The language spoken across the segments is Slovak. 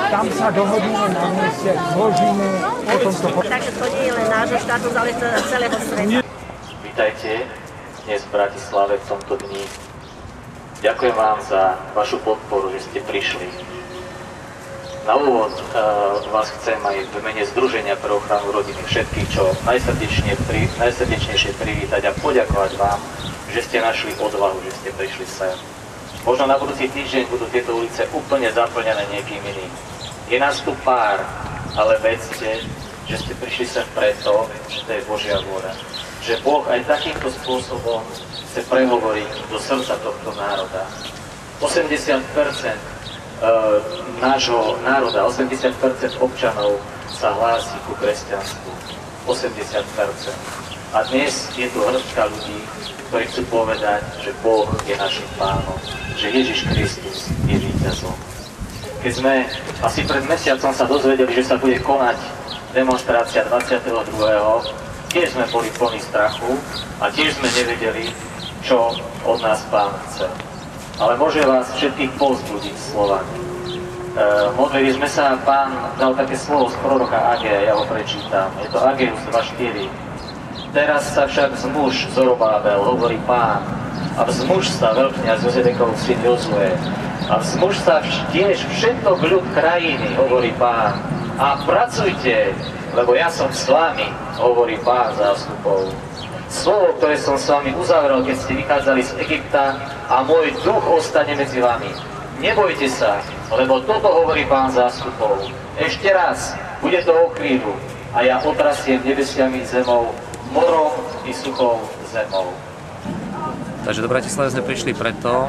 tam sa dohodneme na mieste, zložíme, potom to... Takže to nie je len nášho štátu, ale celého sveta. Vítajte dnes v Bratislave v tomto dni. Ďakujem vám za vašu podporu, že ste prišli. Na úvod vás chcem aj v mene Združenia pre ochranu rodiny všetkých, čo najsrdečnejšie privítať a poďakovať vám, že ste našli odvahu, že ste prišli sem. Možno na budúci týždeň budú tieto ulice úplne zaplnené niekým iným. Je nás tu pár, ale vedzte, že ste prišli sem preto, že to je Božia vôľa. Že Boh aj takýmto spôsobom chce prehovoriť do srdca tohto národa. 80% nášho národa, 80% občanov sa hlási ku kresťanstvu. 80%. A dnes je tu hŕstka ľudí, ktorí chcú povedať, že Boh je našim pánom, že Ježiš Kristus je víťazom. Keď sme asi pred mesiacom sa dozvedeli, že sa bude konať demonstrácia 22., tiež sme boli plní strachu a tiež sme nevedeli, čo od nás Pán chce. Ale môže vás všetkých povzbudiť slovami. Modlili sme sa, Pán dal také slovo z proroka Agea, ja ho prečítam. Je to Ageus 2.4. Teraz sa však zmuž Zorobábel, hovorí Pán, a vzmuž sa veľkňaz Jozedekov syn Jozue, a vzmuž sa tiež všetok ľud krajiny, hovorí Pán, a pracujte, lebo ja som s vami, hovorí Pán zástupov. Slovo, ktoré som s vami uzavrel, keď ste vychádzali z Egypta, a môj duch ostane medzi vami. Nebojte sa, lebo toto hovorí Pán zástupov. Ešte raz, bude to o chvíľu, a ja otrasiem nebesiami zemou, morom i suchou zemou. Takže do Bratislavy sme prišli preto,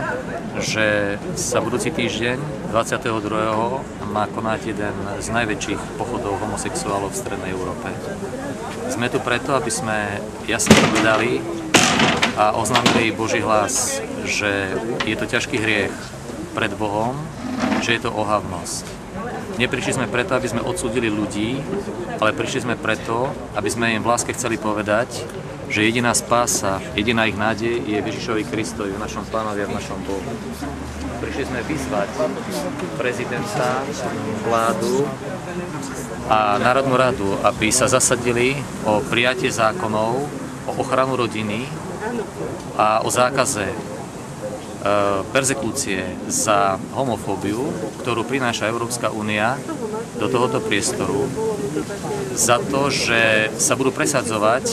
že sa budúci týždeň, 22. má konať jeden z najväčších pochodov homosexuálov v Strednej Európe. Sme tu preto, aby sme jasne povedali a oznámili Boží hlas, že je to ťažký hriech pred Bohom, že je to ohavnosť. Neprišli sme preto, aby sme odsúdili ľudí, ale prišli sme preto, aby sme im v láske chceli povedať, že jediná spása, jediná ich nádej je Ježišovi Kristovi, v našom Pánovi a v našom Bohu. Prišli sme vyzvať prezidenta, vládu a Národnú radu, aby sa zasadili o prijatie zákonov, o ochranu rodiny a o zákaze perzekúcie za homofóbiu, ktorú prináša Európska únia do tohoto priestoru, za to, že sa budú presadzovať,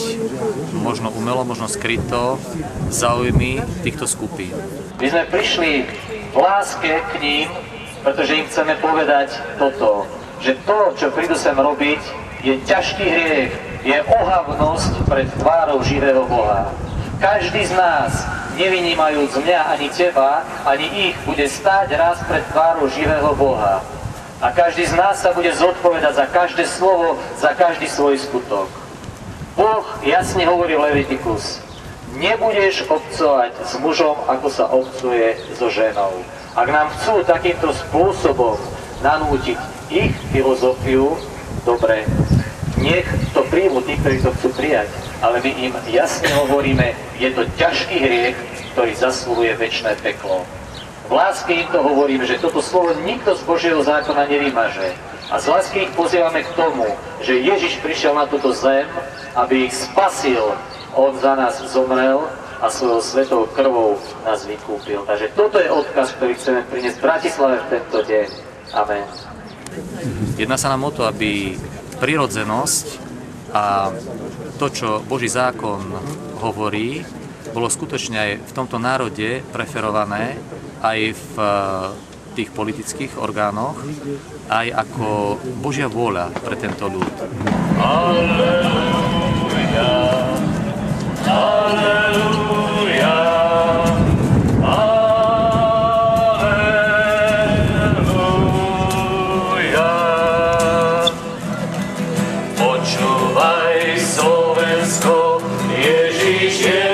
možno umelo, možno skryto, záujmy týchto skupín. My sme prišli v láske k ním, pretože im chceme povedať toto, že to, čo prídu sem robiť, je ťažký hriech, je ohavnosť pred tvárou živého Boha. Každý z nás, nevynímajúc mňa ani teba, ani ich, bude stáť raz pred tvárou živého Boha. A každý z nás sa bude zodpovedať za každé slovo, za každý svoj skutok. Boh jasne hovorí Levitikus: nebudeš obcovať s mužom, ako sa obcuje so ženou. Ak nám chcú takýmto spôsobom nanútiť ich filozofiu, dobre, nech to príjmu tí, ktorí to chcú prijať, ale my im jasne hovoríme, je to ťažký hriech, ktorý zasluhuje večné peklo. V láske im to hovorím, že toto slovo nikto z Božieho zákona nevymaže. A z lásky ich pozývame k tomu, že Ježiš prišiel na túto zem, aby ich spasil. On za nás zomrel a svojou svetou krvou nás vykúpil. Takže toto je odkaz, ktorý chceme priniesť v Bratislave v tento deň. Amen. Jedná sa nám o to, aby prirodzenosť a to, čo Boží zákon hovorí, bolo skutočne aj v tomto národe preferované, aj v tých politických orgánoch, aj ako Božia vôľa pre tento ľud. Alleluja, alleluja, alleluja. Počúvaj, Slovensko, Ježiš je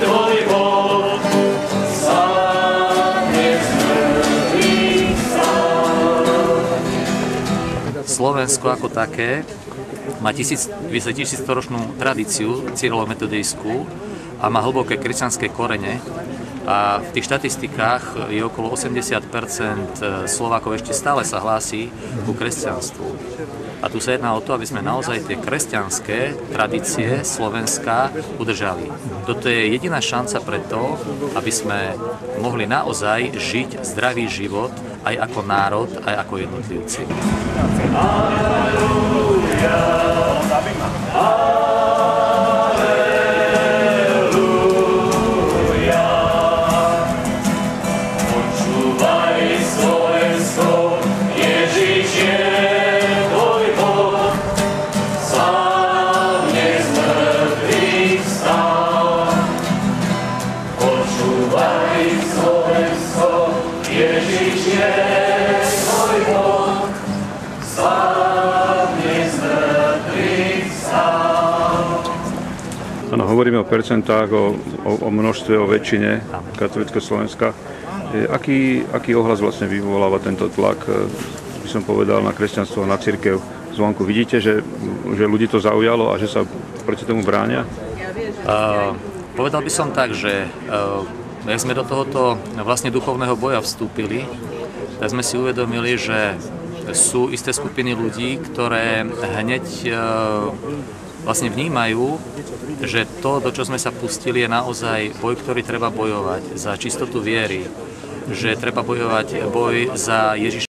tvoj Boh. Slovensko ako také má tisícstoročnú tradíciu cyrilometodejskú a má hlboké kresťanské korene. A v tých štatistikách je okolo 80% Slovákov ešte stále sa hlási ku kresťanstvu. A tu sa jedná o to, aby sme naozaj tie kresťanské tradície Slovenska udržali. Toto je jediná šanca pre to, aby sme mohli naozaj žiť zdravý život aj ako národ, aj ako jednotlivci. Áno, hovoríme o percentách, o množstve, o väčšine katolíckeho Slovenska. Aký ohlas vlastne vyvoláva tento tlak, by som povedal, na kresťanstvo a na cirkev zvonku? Vidíte, že ľudí to zaujalo a že sa proti tomu bránia? Povedal by som tak, že jak sme do tohoto vlastne duchovného boja vstúpili, tak sme si uvedomili, že sú isté skupiny ľudí, ktoré hneď vlastne vnímajú, že to, do čo sme sa pustili, je naozaj boj, ktorý treba bojovať za čistotu viery, že treba bojovať boj za Ježiša